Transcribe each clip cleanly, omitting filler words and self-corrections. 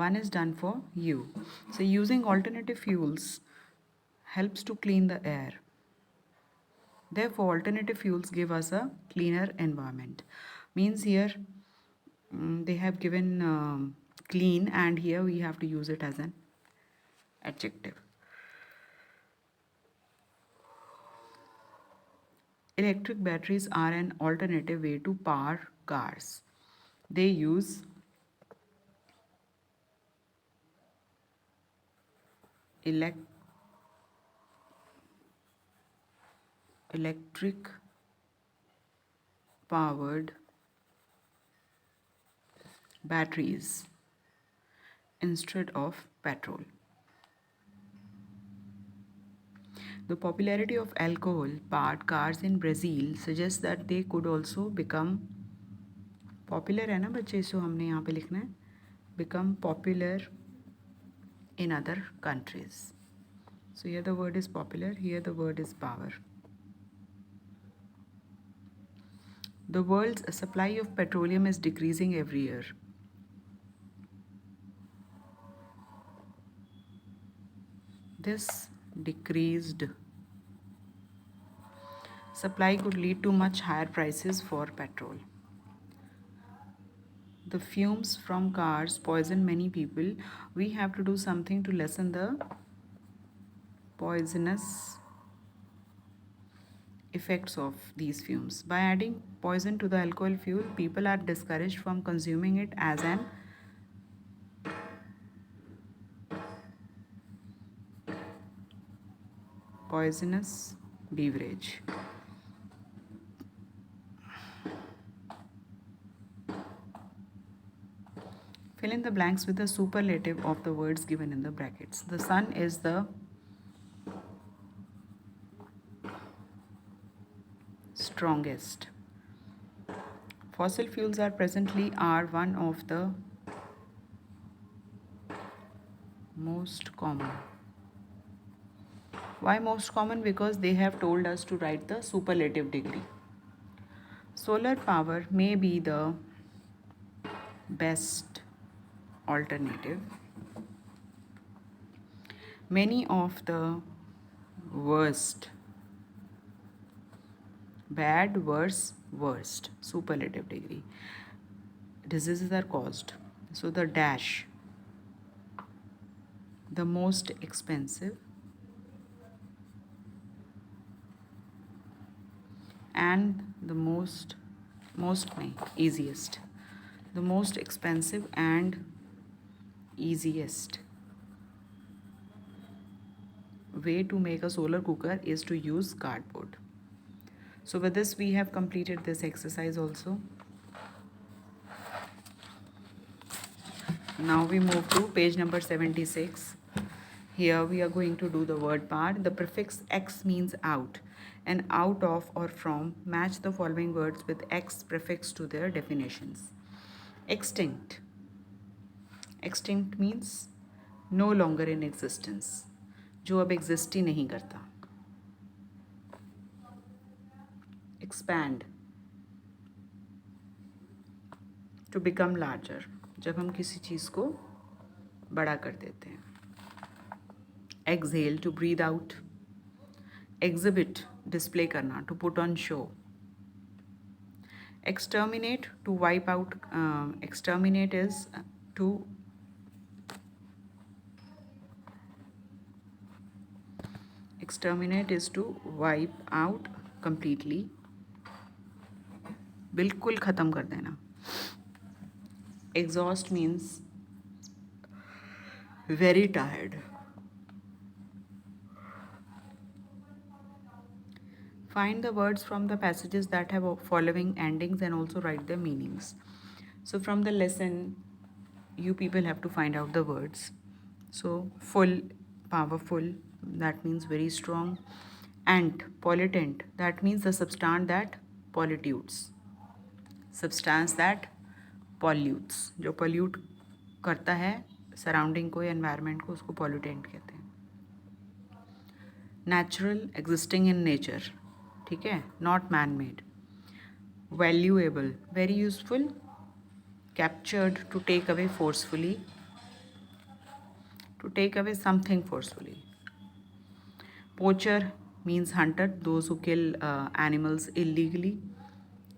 one is done for you. So using alternative fuels helps to clean the air. Therefore, alternative fuels give us a cleaner environment. Means here they have given clean, and here we have to use it as an adjective. Electric batteries are an alternative way to power cars. They use electric powered batteries instead of petrol. The popularity of alcohol-powered cars in Brazil suggests that they could also become popular है ना बच्चे, सो हमने यहाँ पे लिखना है become popular in other countries. So here the word is popular, here the word is power. The world's supply of petroleum is decreasing every year. This decreased supply could lead to much higher prices for petrol. The fumes from cars poison many people. We have to do something to lessen the poisonous effects of these fumes. By adding poison to the alcohol fuel, people are discouraged from consuming it as an poisonous beverage. Fill in the blanks with the superlative of the words given in the brackets. The sun is the strongest. Fossil fuels are presently one of the most common. Why most common? Because they have told us to write the superlative degree. Solar power may be the best alternative. Many of the worst, bad, worse, worst, superlative degree, diseases are caused. So the dash, the most expensive, and the most easiest. The most expensive and easiest way to make a solar cooker is to use cardboard. So with this we have completed this exercise also. Now we move to page number 76. Here we are going to do the word part. The prefix x means out, and out of or from match the following words with x prefix to their definitions. Extinct. Extinct means no longer in existence, जो अब exist ही नहीं करता. Expand. To become larger, जब हम किसी चीज़ को बड़ा कर देते हैं. Exhale, to breathe out. Exhibit, display करना, to put on show. Exterminate, to wipe out. Exterminate is to wipe out completely, बिल्कुल ख़त्म कर देना. Exhaust means very tired. Find the words from the passages that have following endings and also write their meanings. So from the lesson, you people have to find out the words. So full, powerful, that means very strong. Ant, pollutant, that means the substance that pollutes. Substance that pollutes, जो pollute करता है surrounding को या environment को, उसको pollutant कहते हैं. Natural, existing in nature, ठीक है, not man made. Valuable, very useful. Captured, to take away forcefully. to take away something forcefully. Poacher means hunter, those who kill animals illegally.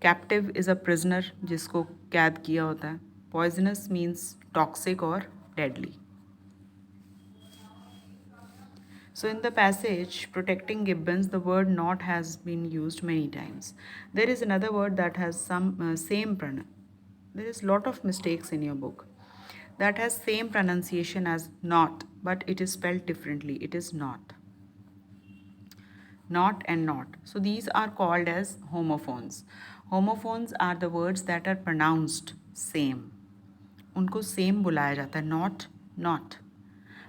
Captive is a prisoner, जिसको कैद किया होता है. Poisonous means toxic or deadly. So in the passage protecting gibbons, the word not has been used many times. There is another word that has some same there is lot of mistakes in your book. That has same pronunciation as not, but it is spelled differently. It is not. Not and not. So these are called as homophones. Homophones are the words that are pronounced same. उनको same बुलाया जाता है, not, not.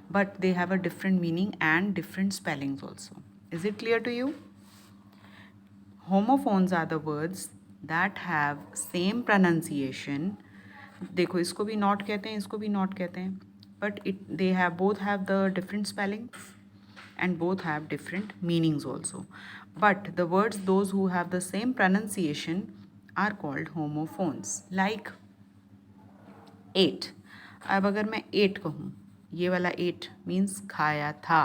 But they have a different meaning and different spellings also. Is it clear to you? Homophones are the words that have same pronunciation. देखो इसको भी not कहते हैं, इसको भी not कहते हैं. But they have both have the different spellings and both have different meanings also. But the words those who have the same pronunciation are called homophones. Like 8. अब अगर मैं 8 कहूँ, ये वाला 8 मीन्स खाया था,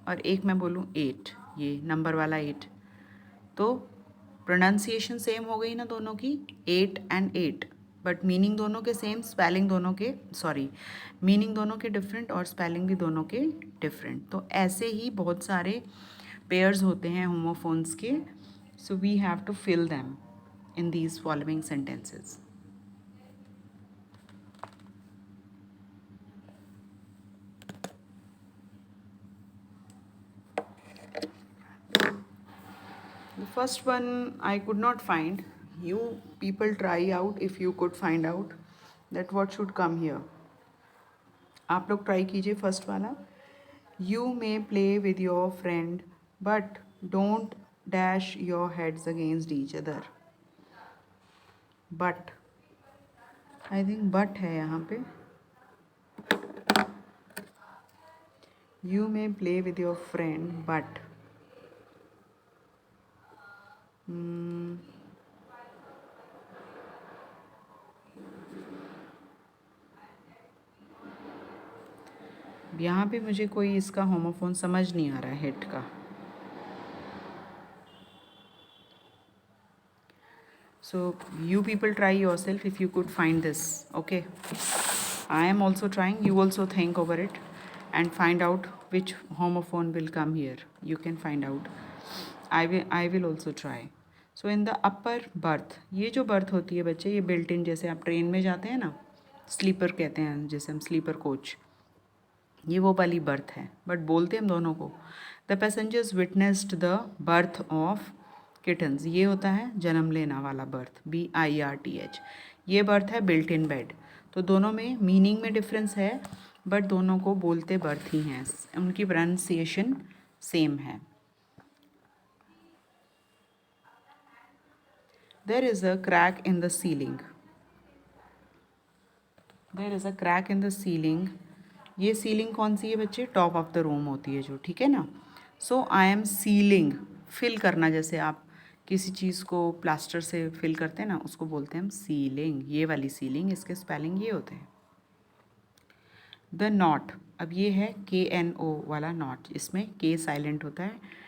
और एक मैं बोलूँ 8, ये नंबर वाला 8, तो प्रोनाउंसिएशन सेम हो गई ना दोनों की, 8 and 8, बट मीनिंग दोनों के सेम, स्पेलिंग दोनों के मीनिंग दोनों के डिफरेंट और स्पेलिंग भी दोनों के डिफरेंट. तो ऐसे ही बहुत सारे पेयर्स होते हैं होमोफोन्स के. So we have to fill them in these following sentences. The first one I could not find. You people try out if you could find out that what should come here. आप लोग try कीजिए first वाला. You may play with your friend but don't dash your heads against each other. But I think but है यहाँ पे. You may play with your friend but यहाँ पे मुझे कोई इसका होमोफोन समझ नहीं आ रहा है हिट का. So you people try yourself if you could find this. Okay, I am also trying. You also think over it and find out which homophone will come here. You can find out. I will also try. So in the upper berth, ये जो berth होती है बच्चे, ये built in, जैसे आप train में जाते हैं ना, स्लीपर कहते हैं जैसे हम, स्लीपर कोच, ये वो वाली बर्थ है, बट बोलते हम दोनों को. The passengers witnessed the birth of kittens, ये होता है जन्म लेना वाला बर्थ, BIRTH. ये बर्थ है बिल्ट इन बेड. तो दोनों में मीनिंग में डिफरेंस है, बट दोनों को बोलते बर्थ ही हैं, उनकी प्रोनाउंसिएशन सेम है. There is a crack in the ceiling. There is a crack in the ceiling. ये सीलिंग कौन सी है बच्चे? टॉप ऑफ द रूम होती है जो, ठीक है ना. सो आई एम सीलिंग, फिल करना, जैसे आप किसी चीज़ को प्लास्टर से फिल करते हैं ना, उसको बोलते हैं हम सीलिंग. ये वाली सीलिंग, इसके स्पेलिंग ये होते हैं. द नॉट, अब ये है KNO वाला नॉट, इसमें K साइलेंट होता है.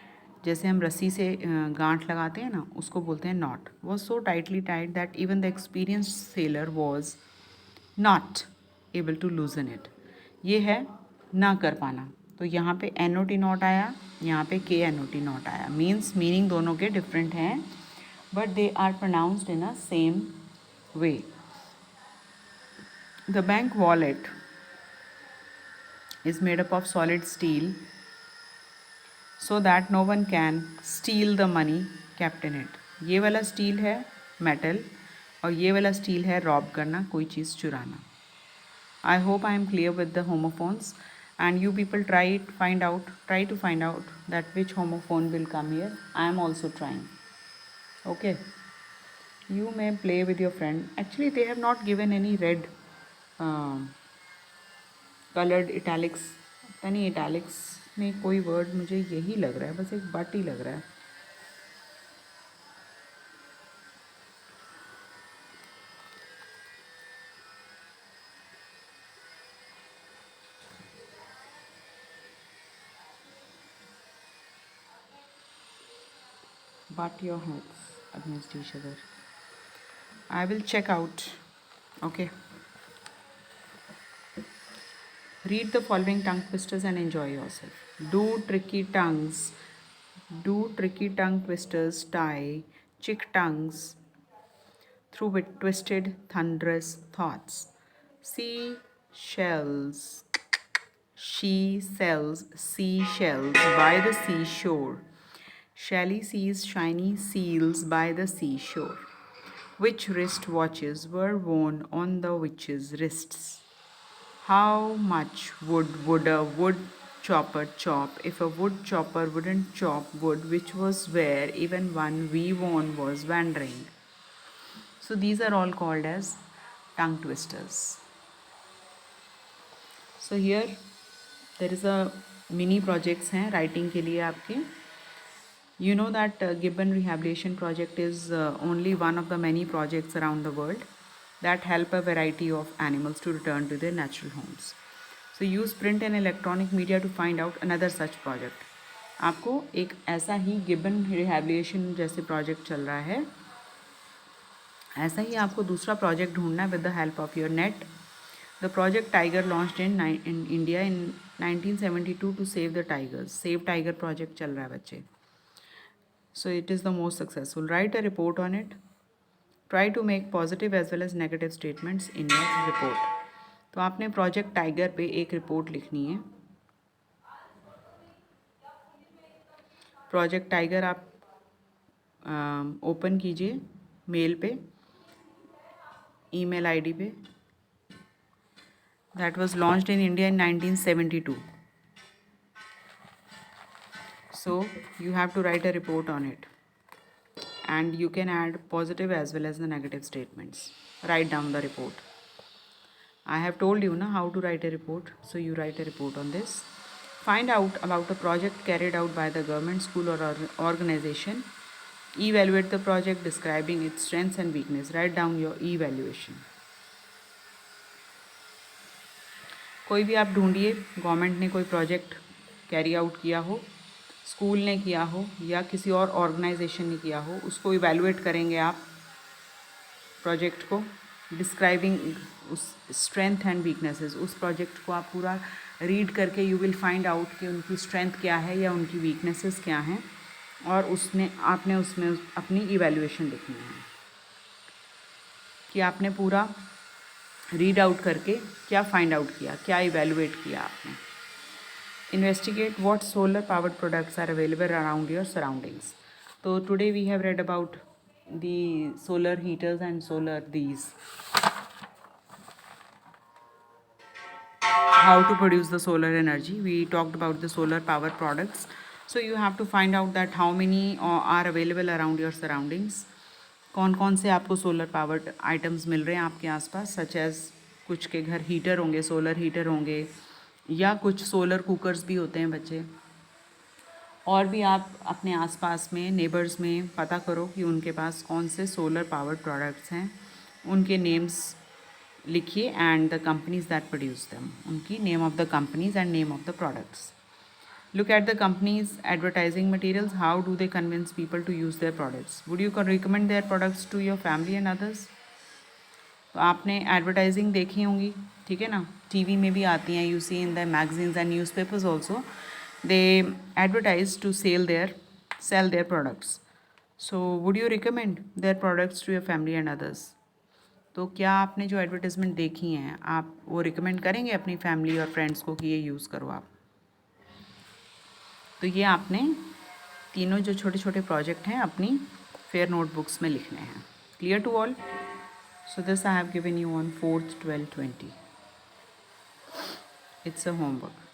जैसे हम रस्सी से गांठ लगाते हैं ना, उसको बोलते हैं knot. Was so tightly tight that even the experienced sailor was not able to loosen it. ये है ना कर पाना. तो यहाँ पे NOT नॉट आया, यहाँ पे KNOT नॉट आया. मीन्स मीनिंग दोनों के डिफरेंट हैं, but they are pronounced in a same way. The bank wallet is made up of solid steel so that no one can steal the money kept in it. ये वाला steel है metal, और ये वाला steel है Rob करना, कोई चीज़ चुराना. I hope I am clear with the homophones, and you people try to find out that which homophone will come here. I am also trying. Okay. You may play with your friend. Actually, they have not given any red colored italics. पता नहीं italics में कोई word मुझे यही लग रहा है, बस एक बट ही लग रहा है. butt your heads against each other. I will check out. Okay. Read the following tongue twisters and enjoy yourself. Do tricky tongues. Do tricky tongue twisters tie chick tongues through with twisted, thunderous thoughts. Sea shells. She sells seashells by the seashore. Shally sees shiny seals by the seashore. Which wrist watches were worn on the witch's wrists? How much wood would a wood chopper chop if a wood chopper wouldn't chop wood, which was where even one wee worn was wandering? So these are all called as tongue twisters. So here there is a mini projects हैं writing के लिए आपके. You know that Gibbon Rehabilitation Project is only one of the many projects around the world that help a variety of animals to return to their natural homes. So use print and electronic media to find out another such project. आपको एक ऐसा ही gibbon rehabilitation जैसे project चल रहा है, ऐसा ही आपको दूसरा प्रोजेक्ट ढूंढना है with the help of your net. The project tiger launched in India in 1972 to save the tigers. Save tiger project चल रहा है बच्चे. So it is the most successful. Write a report on it. Try to make positive as well as negative statements in your report. तो आपने project tiger पे एक report लिखनी है. प्रोजेक्ट टाइगर आप ओपन कीजिए मेल पे, ईमेल आईडी पे. That was launched in India in 1972. So you have to write a report on it, and you can add positive as well as the negative statements. Write down the report. I have told you how to write a report, so you write a report on this. Find out about a project carried out by the government, school or organization. Evaluate the project, describing its strengths and weakness. Write down your evaluation. कोई भी आप ढूंढिए, government ने कोई project carry out किया हो, school ने किया हो या किसी और ऑर्गेनाइजेशन ने किया हो, उसको इवैल्यूएट करेंगे आप प्रोजेक्ट को. डिस्क्राइबिंग उस स्ट्रेंथ एंड वीकनेसेस, उस प्रोजेक्ट को आप पूरा रीड करके यू विल फाइंड आउट कि उनकी स्ट्रेंथ क्या है या उनकी वीकनेसेस क्या हैं, और आपने उसमें अपनी इवैल्यूएशन लिखनी है कि आपने पूरा रीड आउट करके क्या फाइंड आउट किया, क्या इवैल्यूएट किया आपने. Investigate what solar powered products are available around your surroundings. So today we have read about the solar heaters and solar how to produce the solar energy. We talked about the solar power products. So you have to find out that how many are available around your surroundings. कौन से आपको solar powered items मिल रहे हैं आपके आसपास, such as कुछ के घर हीटर होंगे, सोलर हीटर होंगे, या कुछ सोलर कुकर्स भी होते हैं बच्चे. और भी आप अपने आसपास में नेबर्स में पता करो कि उनके पास कौन से सोलर पावर्ड प्रोडक्ट्स हैं, उनके नेम्स लिखिए and the companies that produce them, उनकी name of the companies and name of the products. Look at the company's advertising materials. How do they convince people to use their products? Would you recommend their products to your family and others? तो आपने advertising देखी होंगी, ठीक है ना, TV में भी आती हैं. You see in the magazines and newspapers also they advertise to sell their products. So would you recommend their products to your family and others? तो क्या आपने जो एडवर्टाइजमेंट देखी हैं आप वो रिकमेंड करेंगे अपनी फैमिली और फ्रेंड्स को कि ये यूज़ करो आप? तो ये आपने तीनों जो छोटे छोटे प्रोजेक्ट हैं अपनी फेयर नोटबुक्स में लिखने हैं. Clear to all? So this I have given you on 4th, 12th, 20. It's a homework.